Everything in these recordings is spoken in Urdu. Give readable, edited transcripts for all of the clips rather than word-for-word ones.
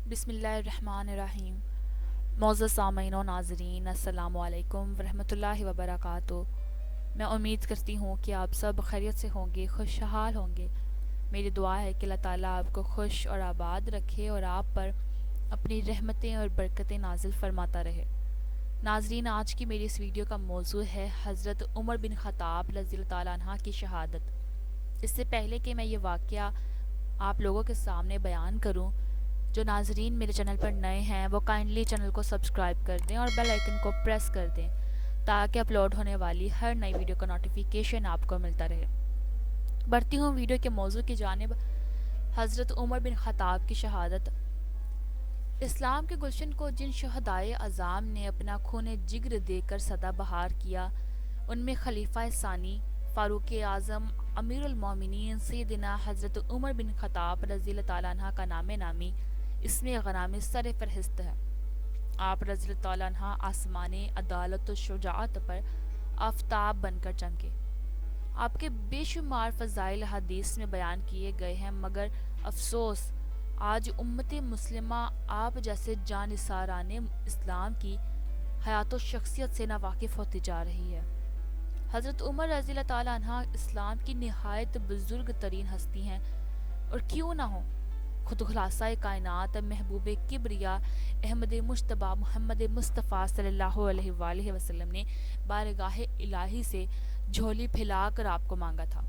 بسم اللہ الرحمن الرحیم۔ معزز سامعین و ناظرین، السلام علیکم ورحمۃ اللہ وبرکاتہ۔ میں امید کرتی ہوں کہ آپ سب خیریت سے ہوں گے، خوشحال ہوں گے۔ میری دعا ہے کہ اللہ تعالیٰ آپ کو خوش اور آباد رکھے اور آپ پر اپنی رحمتیں اور برکتیں نازل فرماتا رہے۔ ناظرین، آج کی میری اس ویڈیو کا موضوع ہے حضرت عمر بن خطاب رضی اللہ تعالیٰ عنہ کی شہادت۔ اس سے پہلے کہ میں یہ واقعہ آپ لوگوں کے سامنے بیان کروں، جو ناظرین میرے چینل پر نئے ہیں وہ کائنڈلی چینل کو سبسکرائب کر دیں اور بیل آئیکن کو پریس کر دیں تاکہ اپلوڈ ہونے والی ہر نئی ویڈیو کا نوٹیفیکیشن آپ کو ملتا رہے۔ بڑھتی ہوں ویڈیو کے موضوع کی جانب۔ حضرت عمر بن خطاب کی شہادت۔ اسلام کے گلشن کو جن شہدائے اعظام نے اپنا خون جگر دے کر سدا بہار کیا، ان میں خلیفہ ثانی، فاروق اعظم، امیر المومنین سیدنا حضرت عمر بن خطاب رضی اللہ تعالیٰ عنہ کا نام نامی اس میں غرام سر فہرست ہے۔ آپ رضی اللہ تعالیٰ عنہ آسمان عدالت و شجاعت پر آفتاب بن کر چمکے۔ آپ کے بے شمار فضائل حدیث میں بیان کیے گئے ہیں، مگر افسوس آج امت مسلمہ آپ جیسے جانثاران اسلام کی حیات و شخصیت سے ناواقف ہوتی جا رہی ہے۔ حضرت عمر رضی اللہ تعالیٰ عنہ اسلام کی نہایت بزرگ ترین ہستی ہیں، اور کیوں نہ ہو، خود خلاصہ کائنات محبوب کبریا احمد مجتبیٰ محمد مصطفیٰ صلی اللہ علیہ وآلہ وسلم نے بارگاہ الہی سے جھولی پھیلا کر آپ کو مانگا تھا۔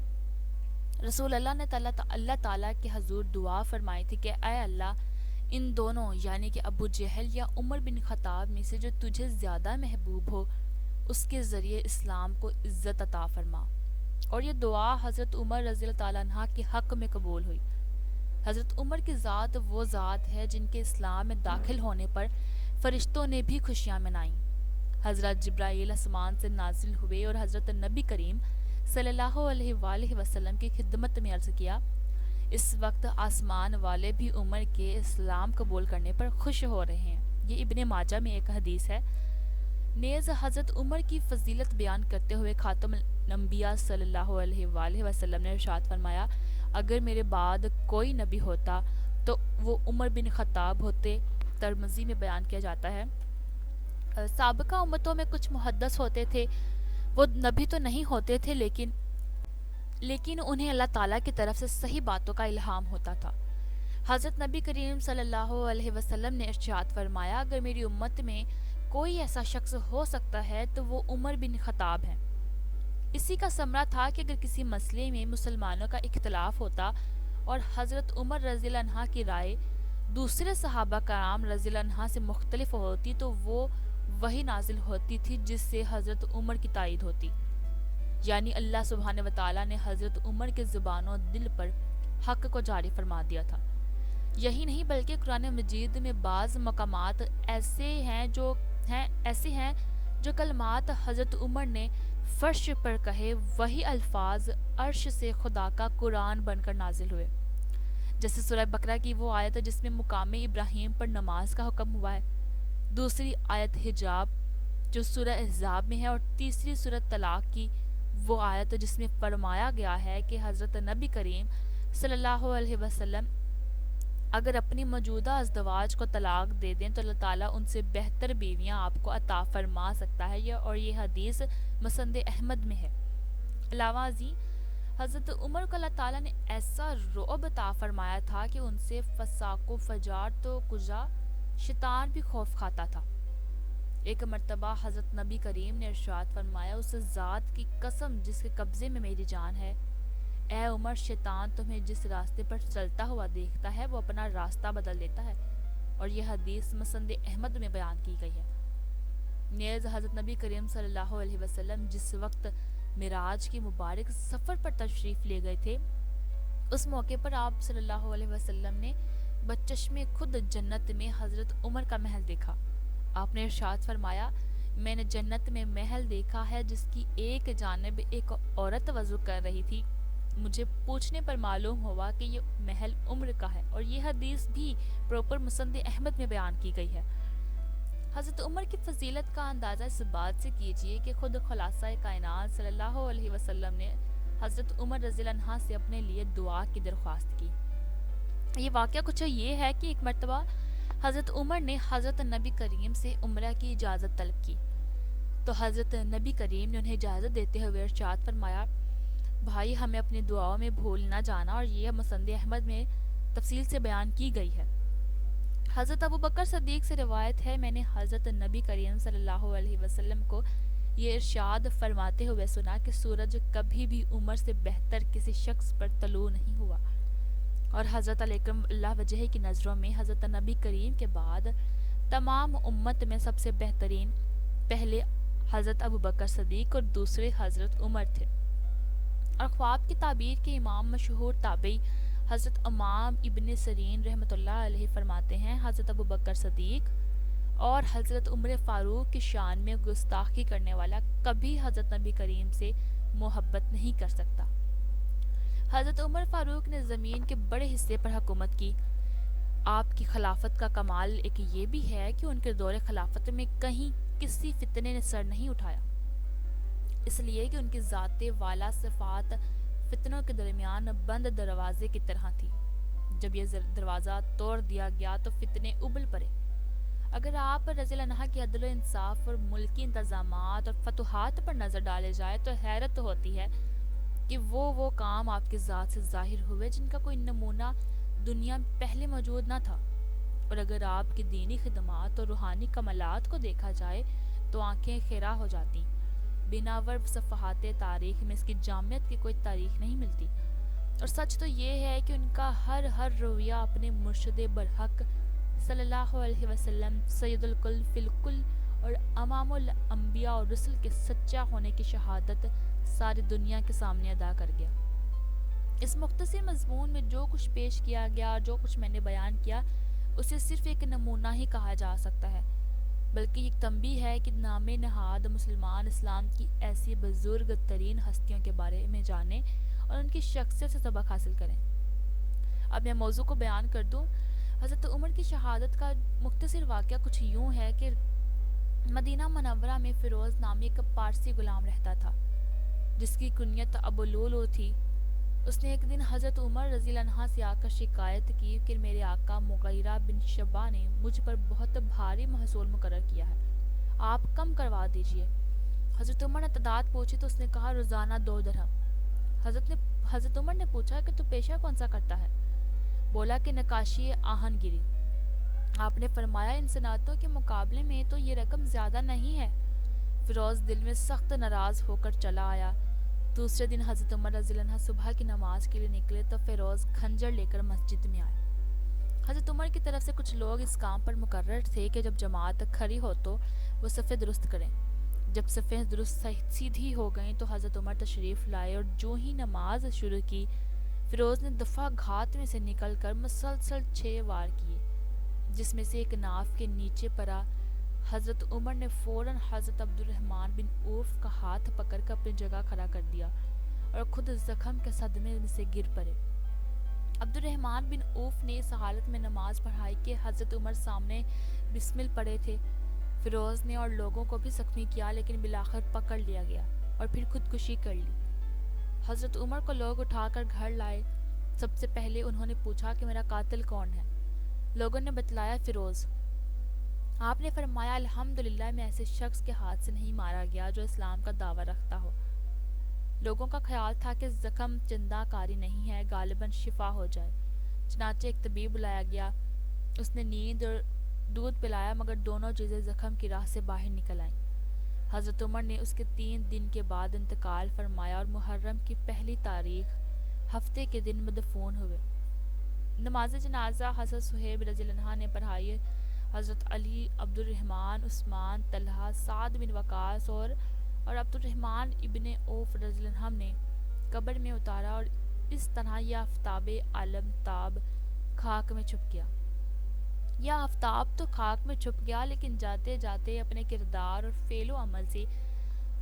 رسول اللہ نے اللہ تعالیٰ کے حضور دعا فرمائی تھی کہ اے اللہ، ان دونوں یعنی کہ ابو جہل یا عمر بن خطاب میں سے جو تجھے زیادہ محبوب ہو، اس کے ذریعے اسلام کو عزت عطا فرما۔ اور یہ دعا حضرت عمر رضی اللہ تعالیٰ عنہ کے حق میں قبول ہوئی۔ حضرت عمر کی ذات وہ ذات ہے جن کے اسلام میں داخل ہونے پر فرشتوں نے بھی خوشیاں منائیں۔ حضرت جبرائیل آسمان سے نازل ہوئے اور حضرت نبی کریم صلی اللہ علیہ وآلہ وسلم کی خدمت میں عرض کیا، اس وقت آسمان والے بھی عمر کے اسلام قبول کرنے پر خوش ہو رہے ہیں۔ یہ ابن ماجہ میں ایک حدیث ہے۔ نیز حضرت عمر کی فضیلت بیان کرتے ہوئے خاتم الانبیاء صلی اللہ علیہ وآلہ وسلم نے ارشاد فرمایا، اگر میرے بعد کوئی نبی ہوتا تو وہ عمر بن خطاب ہوتے۔ ترمذی میں بیان کیا جاتا ہے، سابقہ امتوں میں کچھ محدث ہوتے تھے، وہ نبی تو نہیں ہوتے تھے لیکن انہیں اللہ تعالیٰ کی طرف سے صحیح باتوں کا الہام ہوتا تھا۔ حضرت نبی کریم صلی اللہ علیہ وسلم نے ارشاد فرمایا، اگر میری امت میں کوئی ایسا شخص ہو سکتا ہے تو وہ عمر بن خطاب ہے۔ اسی کا ثمرہ تھا کہ اگر کسی مسئلے میں مسلمانوں کا اختلاف ہوتا اور حضرت عمر رضی اللہ عنہ کی رائے دوسرے صحابہ کرام رضی اللہ عنہ سے مختلف ہوتی تو وہ وحی نازل ہوتی تھی جس سے حضرت عمر کی تائید ہوتی، یعنی اللہ سبحانہ وتعالیٰ نے حضرت عمر کے زبان و دل پر حق کو جاری فرما دیا تھا۔ یہی نہیں بلکہ قرآن مجید میں بعض مقامات ایسے ہیں جو کلمات حضرت عمر نے فرش پر کہے، وہی الفاظ عرش سے خدا کا قرآن بن کر نازل ہوئے، جیسے سورہ بقرہ کی وہ آیت ہے جس میں مقام ابراہیم پر نماز کا حکم ہوا ہے، دوسری آیت حجاب جو سورہ احزاب میں ہے، اور تیسری سورہ طلاق کی وہ آیت جس میں فرمایا گیا ہے کہ حضرت نبی کریم صلی اللہ علیہ وسلم اگر اپنی موجودہ ازدواج کو طلاق دے دیں تو اللہ تعالیٰ ان سے بہتر بیویاں آپ کو عطا فرما سکتا ہے، اور یہ حدیث مسند احمد میں ہے۔ علاوہ ازیں حضرت عمر کو اللہ تعالیٰ نے ایسا رعب عطا فرمایا تھا کہ ان سے فساق و فجار تو کجا شیطان بھی خوف کھاتا تھا۔ ایک مرتبہ حضرت نبی کریم نے ارشاد فرمایا، اس ذات کی قسم جس کے قبضے میں میری جان ہے، اے عمر، شیطان تمہیں جس راستے پر چلتا ہوا دیکھتا ہے وہ اپنا راستہ بدل دیتا ہے، اور یہ حدیث مسند احمد میں بیان کی گئی ہے۔ نیز حضرت نبی کریم صلی اللہ علیہ وسلم جس وقت معراج کی مبارک سفر پر تشریف لے گئے تھے، اس موقع پر آپ صلی اللہ علیہ وسلم نے بچشم خود جنت میں حضرت عمر کا محل دیکھا۔ آپ نے ارشاد فرمایا، میں نے جنت میں محل دیکھا ہے جس کی ایک جانب ایک عورت وضو کر رہی تھی، مجھے پوچھنے پر معلوم ہوا کہ یہ محل عمر کا ہے، اور یہ حدیث بھی پروپر مسند احمد میں بیان کی گئی ہے۔ حضرت عمر کی فضیلت کا اندازہ اس بات سے کیجئے کہ خود خلاصہ کائنات صلی اللہ علیہ وسلم نے حضرت عمر رضی اللہ عنہ سے اپنے لیے دعا کی درخواست کی۔ یہ واقعہ کچھ یہ ہے کہ ایک مرتبہ حضرت عمر نے حضرت نبی کریم سے عمرہ کی اجازت طلب کی تو حضرت نبی کریم نے انہیں اجازت دیتے ہوئے ارشاد فرمایا، بھائی ہمیں اپنی دعاؤں میں بھول نہ جانا، اور یہ مسند احمد میں تفصیل سے بیان کی گئی ہے۔ حضرت ابو بکر صدیق سے روایت ہے، میں نے حضرت نبی کریم صلی اللہ علیہ وسلم کو یہ ارشاد فرماتے ہوئے سنا کہ سورج کبھی بھی عمر سے بہتر کسی شخص پر طلوع نہیں ہوا، اور حضرت علیکم اللہ وجہ کی نظروں میں حضرت نبی کریم کے بعد تمام امت میں سب سے بہترین پہلے حضرت ابو بکر صدیق اور دوسرے حضرت عمر تھے۔ اور خواب کی تعبیر کے امام مشہور تابعی حضرت امام ابن سیرین رحمۃ اللہ علیہ فرماتے ہیں، حضرت ابو بکر صدیق اور حضرت عمر فاروق کی شان میں گستاخی کرنے والا کبھی حضرت نبی کریم سے محبت نہیں کر سکتا۔ حضرت عمر فاروق نے زمین کے بڑے حصے پر حکومت کی۔ آپ کی خلافت کا کمال ایک یہ بھی ہے کہ ان کے دور خلافت میں کہیں کسی فتنے نے سر نہیں اٹھایا، اس لیے کہ ان کی ذات والا صفات فتنوں کے درمیان بند دروازے کی طرح تھی۔ جب یہ دروازہ توڑ دیا گیا تو فتنے ابل پڑے۔ اگر آپ رضی اللہ عنہ کی عدل و انصاف اور ملکی انتظامات اور فتوحات پر نظر ڈالے جائے تو حیرت ہوتی ہے کہ وہ کام آپ کی ذات سے ظاہر ہوئے جن کا کوئی نمونہ دنیا میں پہلے موجود نہ تھا، اور اگر آپ کی دینی خدمات اور روحانی کمالات کو دیکھا جائے تو آنکھیں خیرہ ہو جاتی۔ بناور صفحات تاریخ میں اس کی جامعیت کی کوئی تاریخ نہیں ملتی، اور سچ تو یہ ہے کہ ان کا ہر رویہ اپنے مرشد برحق صلی اللہ علیہ وسلم سید الکل فی الکل اور امام الانبیاء اور رسل کے سچا ہونے کی شہادت ساری دنیا کے سامنے ادا کر گیا۔ اس مختصر مضمون میں جو کچھ پیش کیا گیا اور جو کچھ میں نے بیان کیا اسے صرف ایک نمونہ ہی کہا جا سکتا ہے، بلکہ ایک تنبیہ ہے کہ نام نہاد مسلمان اسلام کی ایسی بزرگ ترین ہستیوں کے بارے میں جانیں اور ان کی شخصیت سے سبق حاصل کریں۔ اب میں موضوع کو بیان کر دوں۔ حضرت عمر کی شہادت کا مختصر واقعہ کچھ یوں ہے کہ مدینہ منورہ میں فیروز نامی ایک پارسی غلام رہتا تھا جس کی کنیت ابو لولو تھی۔ اس نے ایک دن حضرت عمر رضی اللہ عنہ سے آ کر شکایت کی کہ میرے آقا مغیرہ بن شعبہ نے مجھ پر بہت بھاری محصول مقرر کیا ہے، آپ کم کروا دیجئے۔ حضرت عمر نے تعداد پوچھی تو اس نے کہا روزانہ 2 درہم۔ حضرت عمر نے پوچھا کہ تو پیشہ کون سا کرتا ہے؟ بولا کہ نقاشی آہن گیری۔ آپ نے فرمایا ان صنعتوں کے مقابلے میں تو یہ رقم زیادہ نہیں ہے۔ فیروز دل میں سخت ناراض ہو کر چلا آیا۔ دوسرے دن حضرت عمر رضی اللہ عنہ صبح کی نماز کے لیے نکلے تو فیروز خنجر لے کر مسجد میں آئے۔ حضرت عمر کی طرف سے کچھ لوگ اس کام پر مقرر تھے کہ جب جماعت کھڑی ہو تو وہ صفیں درست کریں۔ جب صفیں درست سیدھی ہو گئیں تو حضرت عمر تشریف لائے اور جو ہی نماز شروع کی فیروز نے دفعہ گھات میں سے نکل کر مسلسل 6 وار کیے، جس میں سے ایک ناف کے نیچے پڑا۔ حضرت عمر نے فوراً حضرت عبد الرحمن بن عوف کا ہاتھ پکڑ کر اپنی جگہ کھڑا کر دیا اور خود زخم کے صدمے میں سے گر پڑے۔ عبد الرحمن بن عوف نے اس حالت میں نماز پڑھائی کہ حضرت عمر سامنے بسمل پڑے تھے۔ فیروز نے اور لوگوں کو بھی زخمی کیا لیکن بالآخر پکڑ لیا گیا اور پھر خودکشی کر لی۔ حضرت عمر کو لوگ اٹھا کر گھر لائے۔ سب سے پہلے انہوں نے پوچھا کہ میرا قاتل کون ہے؟ لوگوں نے بتلایا فیروز۔ آپ نے فرمایا الحمدللہ میں ایسے شخص کے ہاتھ سے نہیں مارا گیا جو اسلام کا دعویٰ رکھتا ہو۔ لوگوں کا خیال تھا کہ زخم چندہ کاری نہیں ہے، غالباً شفا ہو جائے۔ چنانچہ ایک طبیب بلایا گیا۔ اس نے نیند اور دودھ پلایا مگر دونوں چیزیں زخم کی راہ سے باہر نکل آئیں۔ حضرت عمر نے اس کے 3 دن کے بعد انتقال فرمایا اور محرم کی پہلی تاریخ ہفتے کے دن مدفون ہوئے۔ نماز جنازہ حضرت صہیب رضی اللہ عنہ نے پڑھائی۔ حضرت علی، عبد الرحمن، عثمان، طلحہ، سعد بن وقاص اور عبد الرحمن ابن عوف رضی اللہ عنہ نے قبر میں اتارا اور اس طرح یہ آفتاب عالم تاب خاک میں چھپ گیا۔ یہ آفتاب تو خاک میں چھپ گیا لیکن جاتے جاتے اپنے کردار اور فعل و عمل سے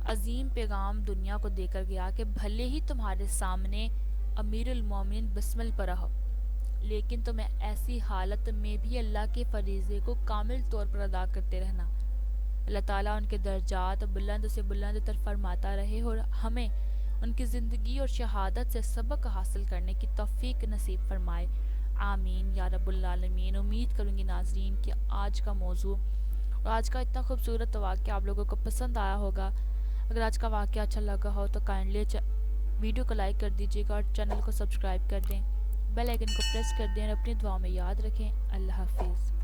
عظیم پیغام دنیا کو دے کر گیا کہ بھلے ہی تمہارے سامنے امیر المومنین بسمل پڑا ہو لیکن تمہیں ایسی حالت میں بھی اللہ کے فریضے کو کامل طور پر ادا کرتے رہنا۔ اللہ تعالیٰ ان کے درجات بلند سے بلند تر فرماتا رہے اور ہمیں ان کی زندگی اور شہادت سے سبق حاصل کرنے کی توفیق نصیب فرمائے۔ آمین یا رب العالمین۔ امید کروں گی ناظرین کہ آج کا موضوع اور آج کا اتنا خوبصورت واقعہ آپ لوگوں کو پسند آیا ہوگا۔ اگر آج کا واقعہ اچھا لگا ہو تو کائنڈلی ویڈیو کو لائک کر دیجیے گا اور چینل کو سبسکرائب کر دیں، بیل آئیکن کو پریس کر دیں اور اپنی دعاؤں میں یاد رکھیں۔ اللہ حافظ۔